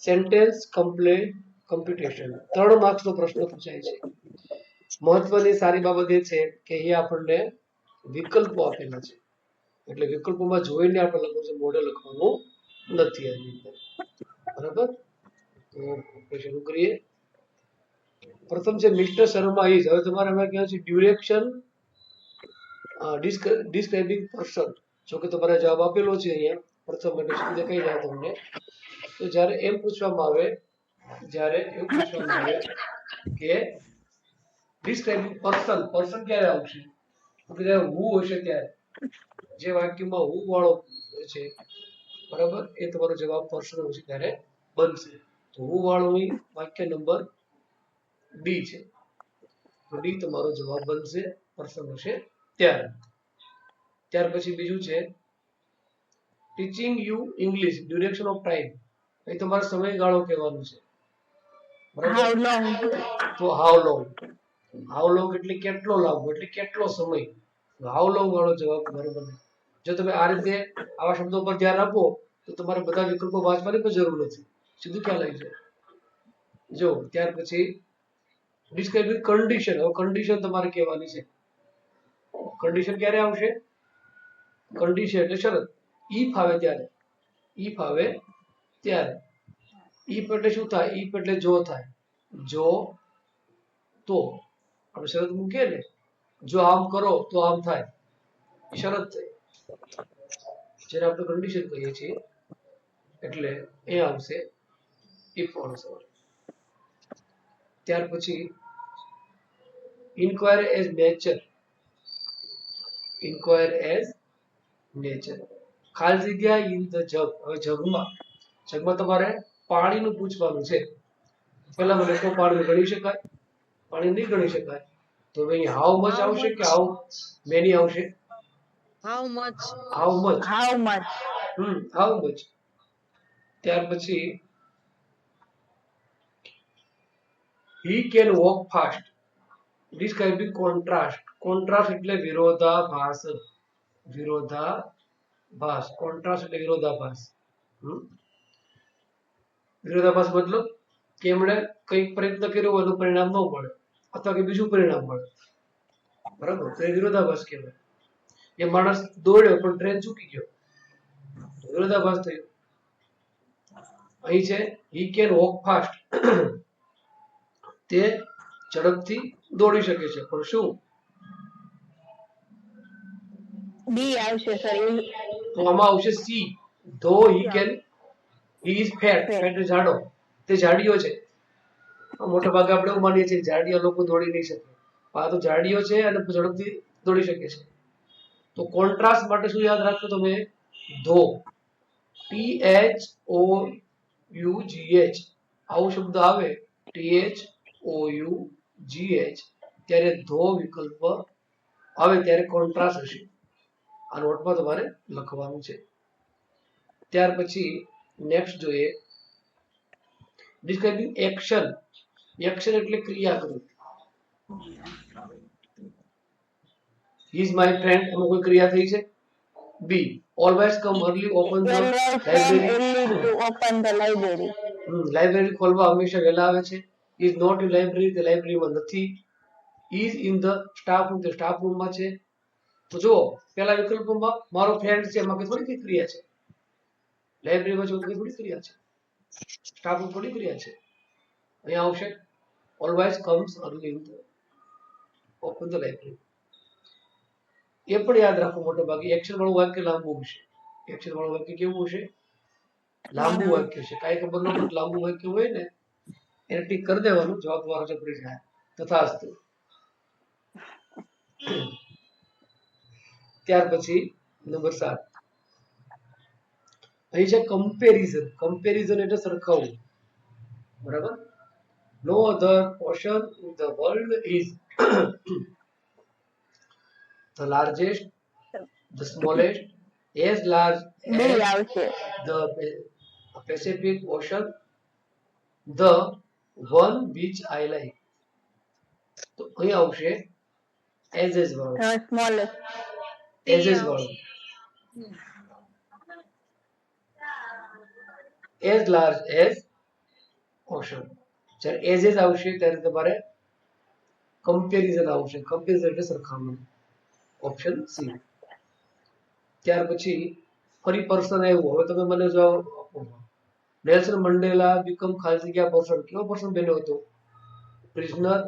Sentence computation 3 માર્ક્સનો પ્રશ્ન પૂછાય છે. મહત્વની સારી બાબત એ છે કે અહીંયા આપણને વિકલ્પો આપેલા છે, એટલે વિકલ્પોમાં જોઈને આપણે લખવું છે, મોડેલ લખવાનું નથી આની અંદર. બરાબર, તો આપણે શરૂ કરીએ. પ્રથમ છે મિસ્ટર શર્મા ઇઝ. હવે તમારે એમાં કહેવાય છે ડ્યુરેક્શન ડિસ્ક્રાઇબિંગ પર્સન. જો કે તમારે જવાબ આપેલો છે અહીંયા પ્રથમ, એટલે શું દેખાઈ જાય તમને. તો જ્યારે એમ પૂછવામાં આવે, જ્યારે એવું પૂછવામાં આવે કે ડિસ્ક્રાઇબિંગ પર્સન ક્યારે આવશે, તો કે જ્યારે હુ હશે ત્યારે, જે વાક્યમાં હુ વાળો છે બરાબર, એ તમારો જવાબ પર્સન હશે ત્યારે બનશે. તો હુ વાળું વાક્ય નંબર ડી છે, તો ડી તમારો જવાબ બનશે પર્સન હશે ત્યારે. ત્યાર પછી બીજું છે teaching you English duration of time. અહીં તમારે સમયગાળો કહેવાનું છે, બરાબર. તો હાઉ લોંગ એટલે કેટલો લાંબો, એટલે કેટલો સમય. હાઉ લોંગ વાળો જવાબ તમારો બને. જો તમે આ રીતે આવા શબ્દો પર ધ્યાન આપો તો તમારે બધા વિકલ્પો વાંચવાની પણ જરૂર નથી, સીધું ખ્યાલ આવી જાય. જો ત્યાર પછી ડિસ્ક્રાઇબિંગ કન્ડિશન. હવે કન્ડિશન તમારે કહેવાની છે. કન્ડિશન ક્યારે આવશે? કન્ડિશન એટલે શરત. ઈફ આવે ત્યારે, ઈફ આવે ત્યારે. ઈફ એટલે શું થાય? ઈફ એટલે જો થાય, જો તો આપણે શરત મૂકીએ ને, જો આમ કરો તો આમ થાય, શરત થઈ, જેને આપણે કન્ડિશન કહીએ છીએ. એટલે એ આવશે ઈફ વાળો સવાલ. ત્યાર પછી inquire as nature. Inquire as nature. ખાલી જગ્યા ઇન ધ જગ. હવે જગમાં તમારે પાણીનું પૂછવાનું છે. પેલા મને તો પાણી ગણી શકાય? પાણી નહીં ગણી શકાય. તો ભાઈ હાઉ મચ આવશે કે હાઉ મેની આવશે? How much. How much. ત્યાર પછી he can walk fast. Describing contrast. Contrast એટલે વિરોધાભાસ. વિરોધાભાસ. કોન્ટ્રાસ્ટ એટલે વિરોધાભાસ. વિરોધાભાસ મતલબ કે એમણે કંઈક પ્રયત્ન કર્યો એનું પરિણામ ન મળે, અથવા કે બીજું પરિણામ મળે, બરાબર, તો એ વિરોધાભાસ કહેવાય. એ માણસ દોડ્યો પણ ટ્રેન ચૂકી ગયો, વિરોધાભાસ થયો. અહીં છે he can walk fast. તે ઝડપથી દોડી શકે છે, પણ શું? બી આવશે સર. તો આમાં આવશે સી. ધો he can, he is fat. Fat જાડો, તે જાડીઓ છે. મોટા ભાગે આપણે એવું માનીએ છીએ જાડિયા લોકો દોડી નહીં શકે, આ તો જાડીઓ છે અને ઝડપથી દોડી શકે છે. તો કોન્ટ્રાસ્ટ માટે શું યાદ રાખજો તમે? ધો. THOUGH આવો શબ્દ આવે, THOUGH, ત્યારે ધો વિકલ્પ આવે ત્યારે કોન્ટ્રાસ્ટ હશે. આ નોટમાં તમારે લખવાનું છે. ત્યાર પછી નેક્સ્ટ જોઈએ ડિસ્ક્રાઇબિંગ એક્શન. એક્શન એટલે ક્રિયા કરવી. he is my friend, એમાં કોઈ ક્રિયા થઈ છે? બી. always come early, open the library. Library ખોલવા હંમેશા વહેલા આવે છે. is not in library, તે લાઇબ્રેરીમાં નથી. is in the staff room, તે સ્ટાફ રૂમમાં છે. તો જુઓ પહેલા વિકલ્પમાં મારો ફ્રેન્ડ છે, એમાં થોડી ક્રિયા છે. લાઇબ્રેરીમાં થોડી ક્રિયા છે. સ્ટાફ રૂમ થોડી ક્રિયા છે. અહીંયા આવશે always comes early in the open the library. એ પણ યાદ રાખો, મોટે ભાગે એક્શન વાળું વાક્ય લાંબુ હશે. એક્શન વાળું વાક્ય કેવું હશે? લાંબુ વાક્ય છે. કાંઈ ખબર ન પડે લાંબુ વાક્ય હોય ને એને ટીક કરી દેવાનું, જવાબ વાળો ચપડી જાય. તથાસ્તુ. ત્યાર પછી નંબર 7 અહીં છે કમ્પેરિઝન. કમ્પેરિઝન એટલે સરખાવવું, બરાબર. No other ocean in the world is the largest, the smallest, as large as the Pacific Ocean, the one which I like. તો અહીં આવશે as વાળું. as વાળું. as large as option. જ્યારે એઝેજ આવશે ત્યારે તમારે કમ્પેરિઝન આવશે. કમ્પેરિઝન એટલે સરખામણી. Option C. ત્યાર પછી ફરી પર્સન આવ્યું. હવે તમે મને જવાબ આપો. નેલ્સન મંડેલા બીકમ ખાલી જગ્યા પર્સન. કેવો પર્સન બન્યો હતો? Prisoner,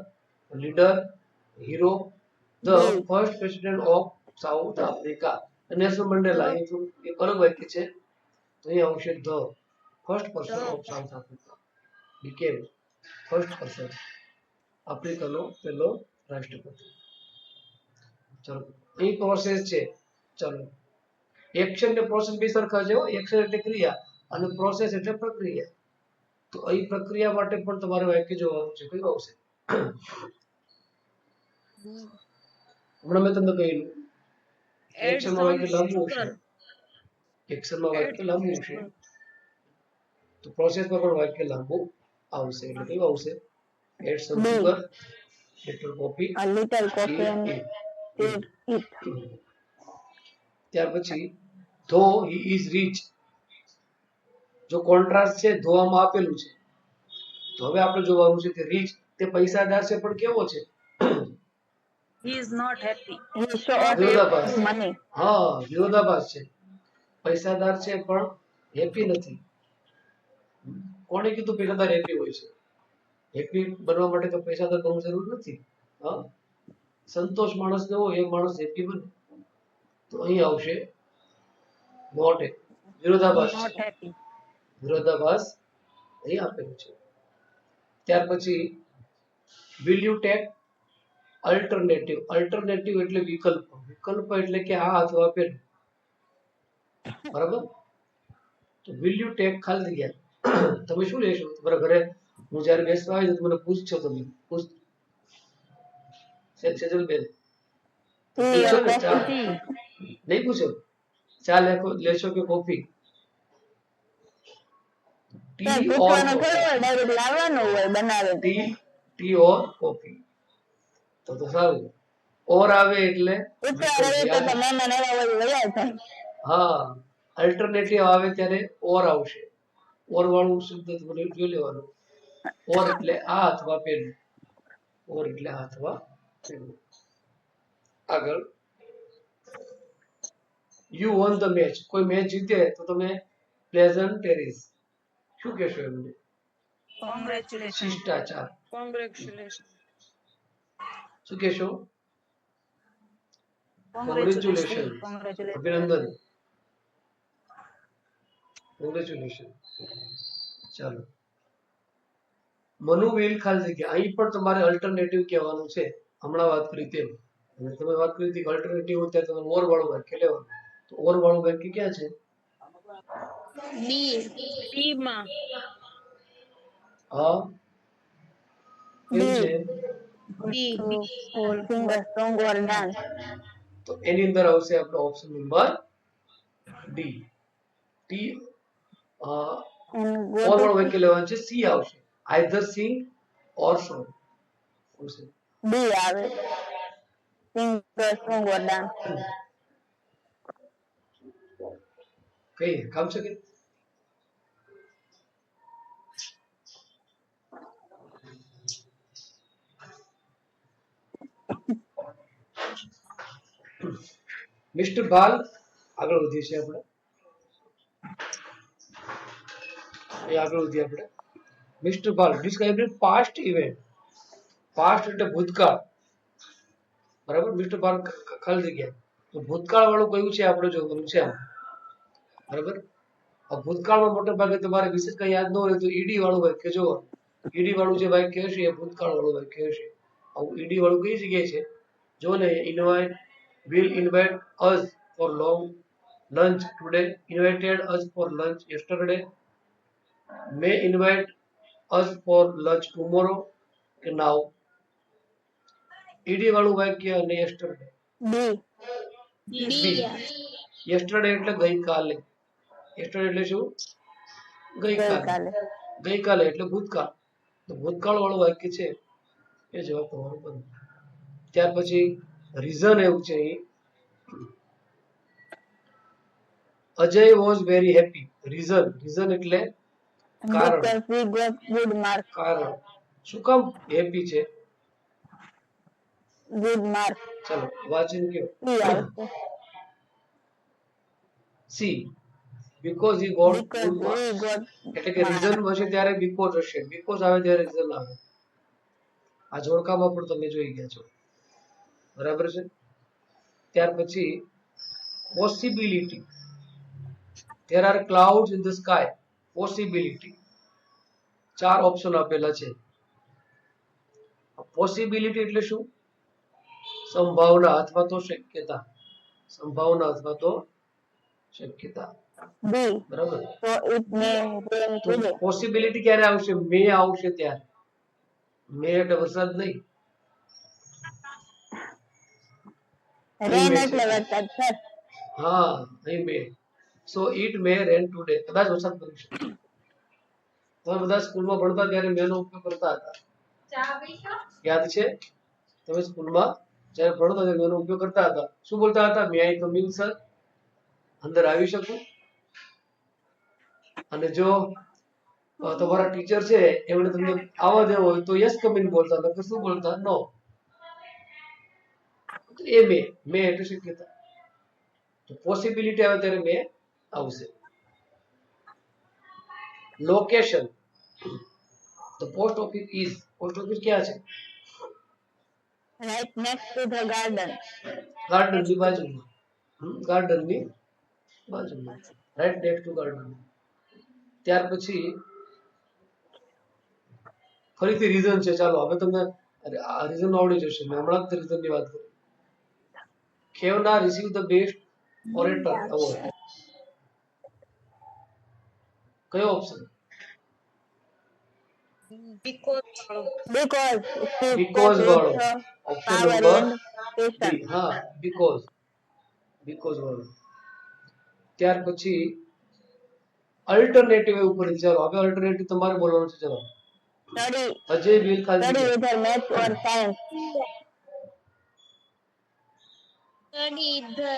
leader, hero, the be first president of South Africa. Nelson Mandela એ એક અલગ વાક્ય છે. તો અહીંયા આવશે the first person of South Africa became first person. આફ્રિકાનો પહેલો રાષ્ટ્રપતિ. ચલો અહીં પ્રોસેસ છે. ચલો એક્શન ને પ્રોસેસ બે સરખા છે. એક્શન એટલે ક્રિયા અને પ્રોસેસ એટલે પ્રક્રિયા. તો અહીં પ્રક્રિયા માટે પણ તમારે વાક્ય જોવાનું છે. કયું આવશે? હમણાં મેં તમને કહ્યું Add એક્શનમાં some વાક્ય લાંબુ હશે. sugar. એક્શનમાં Add વાક્ય લાંબુ some હશે. sugar. તો પ્રોસેસમાં પણ વાક્ય લાંબુ આવશે. એટલે કયું આવશે? Add some be sugar, little coffee, a little coffee and eat. eat. ત્યાર પછી ધો હી ઇઝ રીચ. જો કોન્ટ્રાસ્ટ છે ધોવામાં આપેલું છે, તો હવે આપણે જોવાનું છે કે રીચ તે પૈસાદાર છે પણ કેવો છે? He is not happy. He short Not વિરોધાભાસ. happy. money. હા, વિરોધાભાસ છે. પૈસાદાર છે પણ હેપી નથી. કોણે કીધું પૈસાદાર હેપી હોય છે? હેપી બનવા માટે તો પૈસાદાર બનવું જરૂર નથી. હા, સંતોષ માણસ ને હોય એ માણસ હેપી બને. તો અહીં આવશે નોટ એ વિરોધાભાસ Not છે. happy. વિરોધાભાસ અહીં આપેલું છે. ત્યાર પછી will you take alternative. Alternative એટલે વિકલ્પ. વિકલ્પ એટલે કે આ અથવા પેલું. બરાબર? તો વિલ યુ ટેક ખાલી જગ્યા. તમે શું લેશો? તમારા ઘરે હું જ્યારે બેસવા આવી તો મને પૂછશો તમે. સેજલબેન Tea પૂછશો or ને ચા? coffee. નહીં પૂછો? ચા લેશો કે કોફી? Sir, ટી ઓર પૂછવાનું કોફી. થોડું હોય, direct લાવવાનું હોય બનાવે. T or coffee. તો સારું. ઓર આવે એટલે ઉતાર વિકલ્પ. આવી તો યાદ. મહેમાન એવા હોય વયા જાય. હા, અલ્ટરનેટિવ આવે ત્યારે ઓર આવશે. ઓર વાળું શબ્દ તમારે જોઈ લેવાનું. ઓર એટલે આ અથવા પેલું. ઓર એટલે આ અથવા પેલું. આગળ યુ વન ધ મેચ. કોઈ મેચ જીતે તો તમે પ્લેઝન્ટેરીઝ શું કહેશો એમને? Congratulations. શિષ્ટાચાર. Congratulations. શું કહેશો? Congratulations. કોંગ્રેચ્યુલેશન. Congratulations. અભિનંદન. કોંગ્રેચ્યુલેશન. ચાલો. મનુ વિલ ખાલી જગ્યા. અહીં પણ તમારે અલ્ટરનેટિવ કહેવાનું છે. હમણાં વાત કરી તેમ. અને તમે વાત કરી હતી કે અલ્ટરનેટિવ હોય ત્યારે તમે ઓર વાળું વાક્ય લેવાનું. તો ઓર વાળું વાક્ય ક્યાં છે? B. B માં. હા, કેવું છે? B. Or sing a song or dance. તો એની અંદર આવશે આપણો option number D. T And or go વાળું to વાક્ય લેવાનું છે. સી આવશે. આઈધર સિંગ ઓર સોંગ. B આવે. Sing a song or dance. કઈ કામ છે કે? મિસ્ટર બાલ આગળ વધીએ છીએ આપણે. આગળ વધીએ આપણે. મિસ્ટર બાલ ડિસ્ક્રાઇબ પાસ્ટ ઇવેન્ટ. પાસ્ટ એટલે ભૂતકાળ. બરાબર? મિસ્ટર બાલ ખાલી જગ્યા. તો ભૂતકાળ વાળું કયું છે આપણે જોવાનું છે. બરાબર? આ ભૂતકાળમાં મોટા ભાગે તમારે વિશેષ કઈ યાદ ન હોય તો ઈડી વાળું વાક્ય જોવાનું. ઈડી વાળું જે વાક્ય હશે એ ભૂતકાળ વાળું વાક્ય હશે. આવું ઈડી વાળું કઈ જગ્યાએ છે? જો ને invite will invite us for long lunch today. Invited us for lunch yesterday. May invite us for lunch tomorrow. કે now. ઈડી વાળું વાક્ય અને yesterday. B. B. yesterday એટલે ગઈકાલે. yesterday એટલે શું? ગઈકાલે. ગઈકાલે. ગઈકાલે એટલે ભૂતકાળ. તો ભૂતકાળ વાળું વાક્ય છે એ જવાબ તમારો બને. ત્યાર પછી રીઝન એવું છે અહીં. Ajay was very happy. Reason એટલે કારણ because we got good marks. કારણ શું કામ હેપી છે? Good marks. ચાલો વાંચીને કયો. E આવશે. C because he got Because good we marks. got એટલે કે રીઝન હશે ત્યારે બીકોઝ હશે, બીકોઝ આવે ત્યારે રીઝન આવે. આ જોડકામાં પણ તમે જોઈ ગયા છો, બરાબર છે. ત્યાર પછી possibility. there are clouds in the sky. Possibility, ચાર ઓપ્શન આપેલા છે. પોસિબિલિટી એટલે શું? સંભાવના અથવા તો શક્યતા. સંભાવના અથવા તો શક્યતા, B. બરાબર. So it may rain તો today. પોસિબિલિટી ક્યારે આવશે? મે આવશે ત્યારે. મે એટલે વરસાદ નહીં. Rain may એટલે છે. વરસાદ સર. હા, અહીં મે. So it may rain today. કદાચ વરસાદ પડી શકે. તમે બધા સ્કૂલમાં ભણતા ત્યારે મેનો ઉપયોગ કરતા હતા, યાદ છે? તમે સ્કૂલમાં જ્યારે ભણતા ત્યારે મેનો ઉપયોગ કરતા હતા. શું બોલતા હતા? મે આઈ કમ ઇન સર? અંદર આવી શકું? અને જો તમારા ટીચર છે એમણે તમને આવવા દેવો હોય તો યસ કમ ઇન બોલતા, નકર શું બોલતા? નો. એ મે એટલે શક્યતા. તો પોસિબિલિટી આવે ત્યારે મે આવશે. લોકેશન. તો post office is, post office ક્યાં છે? Right next to the garden. Garden ની બાજુમાં. ગાર્ડન ની બાજુમાં, રાઈટ નેક્સ્ટ ટુ ગાર્ડન. ત્યાર પછી ફરીથી રીઝન છે. ચાલો હવે તમને આ રીઝન આવડી જશે. મેં હમણાં જ રીઝન ની વાત કરી. Khevna receive the best orator award. કયો option? because Because she because spoke વાળો. with option power number and passion. B. હા, બીકોઝ. બીકોઝ વાળો. ત્યાર પછી અલ્ટરનેટિવ ઉપર ચાલો હવે અલ્ટરનેટિવ તમારે બોલવાનું છે. ચાલો Study, અજય બિલ ખાલી study જગ્યા. either maths or science. study the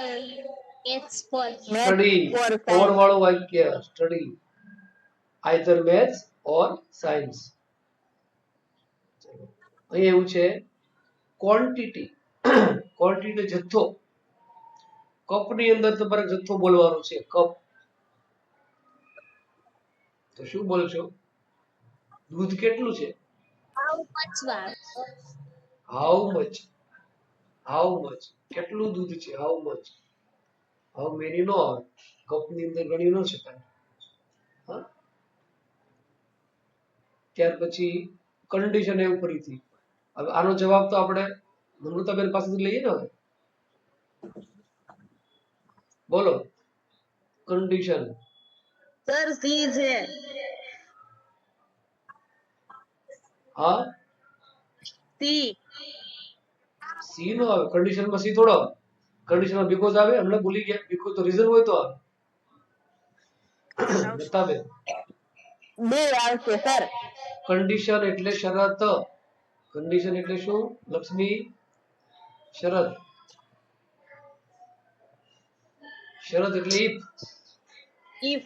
maths for Maths study or or science. વાળું વાક્ય. સ્ટડી આઈધર મેથ્સ ઓર સાયન્સ. અહીં એવું છે ક્વોન્ટિટી. ક્વોન્ટિટી જથ્થો. કપની અંદર તમારે જથ્થો બોલવાનો છે. કપ. તો શું બોલશો? દૂધ કેટલું છે? how much was how much. How much કેટલું દૂધ છે? How much. હાઉ મેની નો આવે, કપની અંદર ગણી ન શકાય. હા. ત્યાર પછી કન્ડિશન એવું ફરીથી. હવે આનો જવાબ તો આપણે નમ્રતાબેન પાસેથી લઈએ ને. હવે બોલો કન્ડિશન. sir C છે હા, C સી નો આવે. કન્ડિશન માં સી થોડો આવે. કન્ડિશન માં બીકોઝ આવે. હમણાં ભૂલી ગયા. બીકોઝ તો રીઝન હોય તો આવે. નતાબેન, B આવશે સર. કન્ડિશન એટલે શરત. કન્ડિશન એટલે શું? લક્ષ્મી, શરત. શરત એટલે ઇફ. if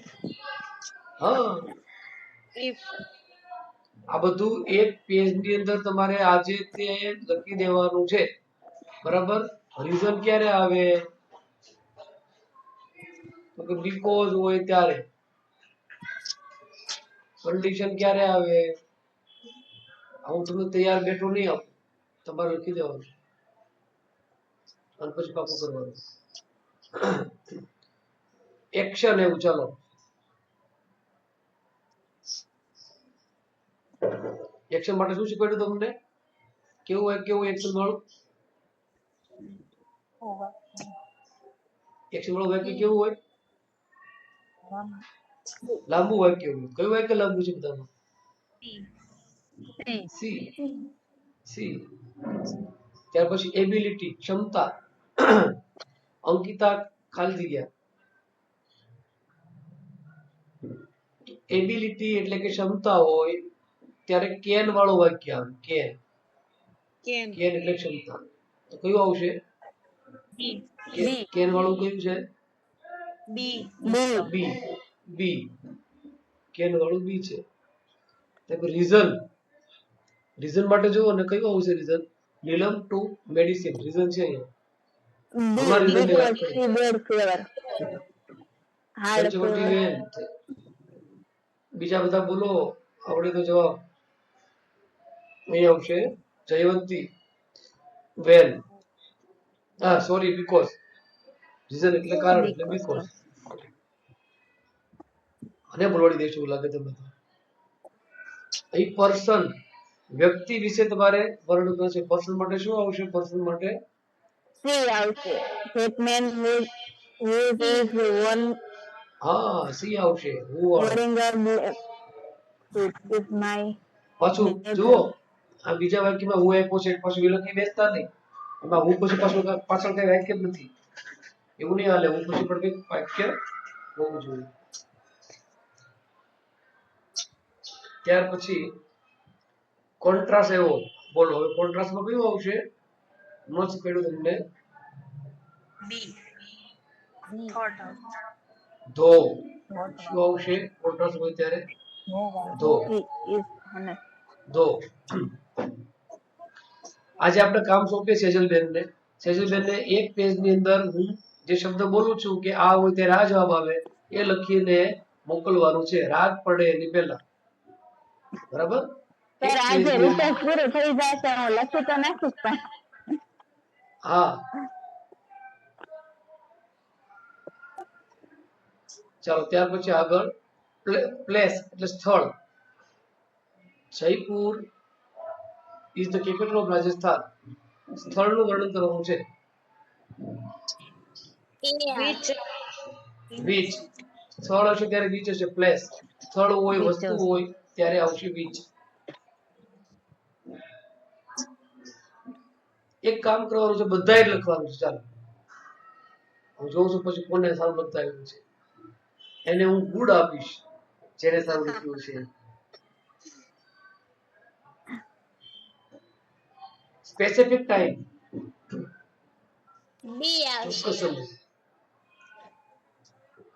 હા, if આ બધું એક પેજ ની અંદર તમારે આજે તે લખી દેવાનું છે, બરાબર. રીઝન ક્યારે આવે? તો કે બીકોઝ હોય ત્યારે. કન્ડિશન ક્યારે આવે? હું તમને તૈયાર બેઠો નહીં આપું, તમારે લખી દેવાનું અને પછી પાકું કરવાનું. એક્શન એવું. ચાલો એક્શન માટે શું શીખવાડ્યું તમને? કેવું હોય? કેવું એક્શન વાળું? એક્શન વાળું વાક્ય કેવું હોય? લાંબુ વાક્ય હોય. કયું વાક્ય લાંબુ છે બધામાં? સી. સી. ત્યાર પછી એબિલિટી, ક્ષમતા. અંકિતા ખાલી જગ્યા. એબિલિટી એટલે કે ક્ષમતા હોય ત્યારે કેન વાળું વાક્ય આવે. કેન. can કેન એટલે ક્ષમતા. તો કયું આવશે? B કેન વાળું કયું છે? B B. B. B. Can વાળું બી છે. રીઝન રીઝન માટે જુઓ ને કયું આવશે રીઝન? નીલમ ટુ મેડિસિન રીઝન છે અહીંયા. હમણાં D. રીઝન ની વાત Because કરી. she bad fever. Hard Panchavati fever. When. બીજા બધા બોલો આવડે તો જવાબ. અહીં આવશે જયવંતી વેન. હા સોરી બીકોઝ. રીઝન એટલે કારણ એટલે બીકોઝ. અને બોલવાડી દઈશું એવું લાગે તમને તો. અહીં પર્સન વ્યક્તિ વિશે તમારે વર્ણન કરશે. પર્સન માટે શું આવશે? પર્સન માટે C આવશે. That man who is one હા સી આવશે. હું વાળો. wearing a black suit is my પાછું જુઓ neighbor. આ બીજા વાક્યમાં હું આપ્યો છે પાછું વિલખી બેસતા નહીં. એમાં હું પછી પાછળ કઈ વાક્ય જ નથી. એવું નહીં હાલે. હું પછી પણ કઈક વાક્ય હોવું જોઈએ. ત્યાર પછી કોન્ટ્રાસ્ટ એવો બોલો. હવે કોન્ટ્રાસ્ટમાં કયું આવશે? નથી પડ્યું તમને. ધો શું આવશે? કોન્ટ્રાસ્ટ હોય ત્યારે ધો He is honest. ધો. આજે આપણે કામ સોંપીએ સેજલબેન ને. સેજલબેન ને એક પેજ ની અંદર હું જે શબ્દ બોલું છું કે આ હોય ત્યારે આ જવાબ આવે એ લખીને મોકલવાનું છે રાત પડે એની પહેલા. બરાબર? એક સર પેજ આજે ની અંદર રિસર્ચ પૂરું થઈ જશે હું લખી તો નાખીશ પણ હા ચાલો ત્યાર પછી આગળ પ્લેસ એટલે સ્થળ. Jaipur is the capital of Rajasthan. સ્થળનું વર્ણન કરવાનું છે. Which beach. સ્થળ હશે ત્યારે બીચ હશે. પ્લેસ સ્થળ હોય Beach વસ્તુ હશે. હોય ત્યારે આવશે બીચ. એક કામ કરવાનું છે બધાએ જ લખવાનું છે. ચાલો હું જોઉં છું પછી કોને સારું લખતા આવ્યું છે એને હું ગુડ આપીશ જેને સારું લખ્યું છે. સ્પેસિફિક ટાઈમ B ચોક્કસ સમય.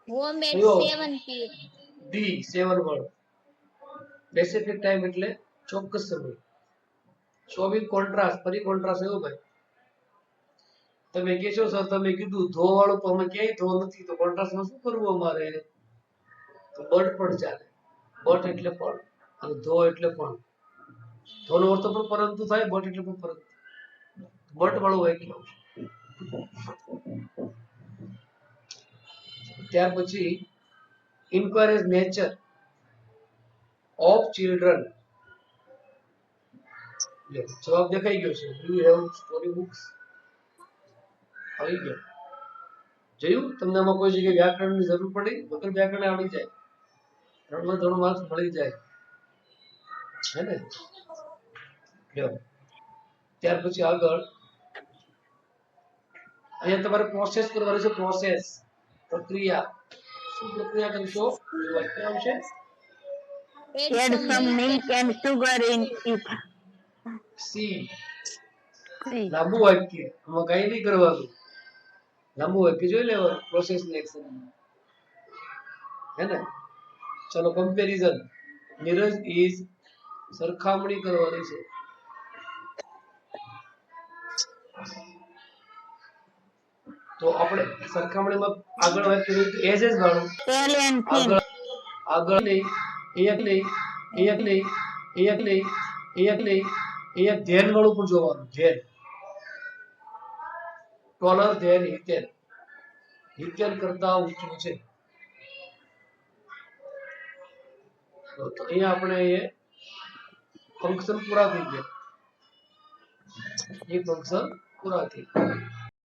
home at કયો? 7 p.m. D 7 word. Specific time એટલે ચોક્કસ સમય. શોવિંગ કોન્ટ્રાસ્ટ ફરી કોન્ટ્રાસ્ટ એવું ભાઈ. તમે કહેશો સર તમે કીધું ધો વાળું તો અમે ક્યાંય ધો નથી તો કોન્ટ્રાસ્ટમાં શું કરવું અમારે? તો બટ પણ ચાલે. બટ એટલે પણ અને ધો એટલે પણ. ધોનો અર્થ પણ પરંતુ થાય. બટ એટલે પણ પરંતુ. બટ વાળું વાક્ય આવશે. ત્યાર પછી encourage nature of children. જવાબ દેખાઈ ગયો છે. Do you have story books? આવી ગયો. જોયું તમને આમાં કોઈ જગ્યાએ વ્યાકરણની જરૂર પડી? વગર વ્યાકરણ આવડી જાય. 3 માં 3 માર્ક્સ મળી જાય હે ને? લ્યો. ત્યાર પછી આગળ અહીંયા તમારે પ્રોસેસ કરવાની છે. પ્રોસેસ પ્રક્રિયા. શું પ્રક્રિયા કરશો? એ વાક્ય આવશે. add some milk and sugar in it. C લાંબુ વાક્ય. આમાં કઈ નહીં કરવાનું. લાંબુ વાક્ય જોઈ લેવાનું. પ્રોસેસ ને એક્શન હે ને? ચલો કમ્પેરિઝન. નીરજ ઇઝ સરખામણી કરવાની છે. તો આપણે સરખામણીમાં આગળ વાક્ય જોયું તો એજ વાળું. Tell and thin. આગળ આગળ નહીં એક નહીં એક નહીં એક નહીં એક નહીં એક ધ્યાન વાળું પણ જોવાનું. ધ્યાન ટોલર ધ્યાન હિતેન. હિતેન કરતા ઊંચું છે. તો અહીંયા આપણે એ ફંક્શન પૂરા થઈ ગયા. એ ફંક્શન પૂરા થઈ ગયા.